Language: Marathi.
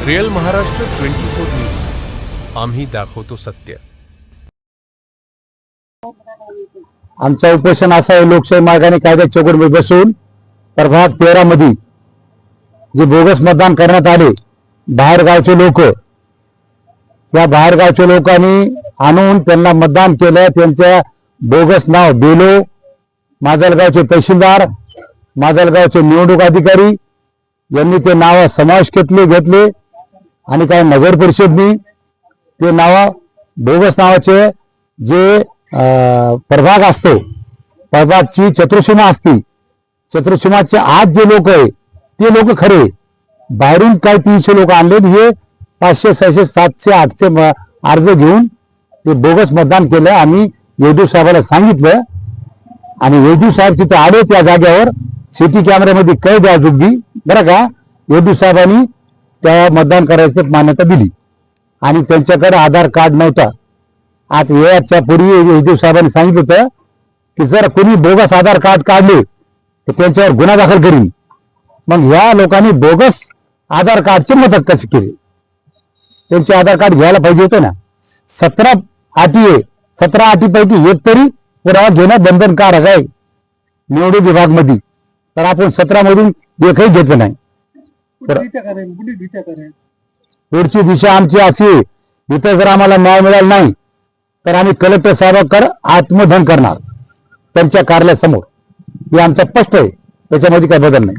रियल महाराष्ट्र 24 न्यूज, आम्ही दाखवतो सत्य। आमचं उपोषण असं आहे, लोकशाही मार्गाने कायद्या चौकटीमध्ये बसून प्रभाग 13 मध्ये जे बोगस मतदान करण्यात आले, बाहेरगावचे लोक, या बाहेरगावच्या लोकांनी आणून त्यांना मतदान केलं। त्यांच्या बोगस नाव बेलो, माजलगावचे तहसीलदार, माजलगावचे निवडणूक अधिकारी यांनी ते नाव समावेश घेतले आणि काही नगर परिषदनी ते नाव बोगस नावाचे जे प्रभाग असतो, प्रभागची चतुर्सीमा असते, चतुर्सीमाचे आज जे लोक आहे ते लोक खरे, बाहेरून काही 300 लोक आणले, हे 500, 600, 700, 800 अर्ज घेऊन ते बोगस मतदान केलं। आम्ही येदू साहेबाला सांगितलं आणि येदू साहेब तिथे आले, त्या जागेवर सिटी कॅमेऱ्यामध्ये कैद आहे अजून बरं का। येदू साहेबांनी त्या मतदान करायचं मान्यता दिली आणि त्यांच्याकडे आधार कार्ड नव्हता। आता याच्या पूर्वी येदू साहेबांनी सांगितलं होतं की जर कोणी बोगस आधार कार्ड काढले तर त्यांच्यावर गुन्हा दाखल करीन। मग ह्या लोकांनी बोगस आधार कार्डचे मदत कशी केली? त्यांचे आधार कार्ड घ्यायला पाहिजे होते ना। 17 अटी आहे, 17 अटीपैकी एक तरी पुरावा घेणं बंधनकारक आहे निवडणूक विभाग मध्ये, तर आपण 17 मधून एकही घेतलं नाही। पुढची दिशा आमची अशी, इथं जर आम्हाला न्याय मिळाला नाही तर आम्ही कलेक्टर साहेबांकडे आत्मदहन करणार त्यांच्या कार्यालयासमोर। हे आमचं स्पष्ट आहे, त्याच्यामध्ये काही बदल नाही।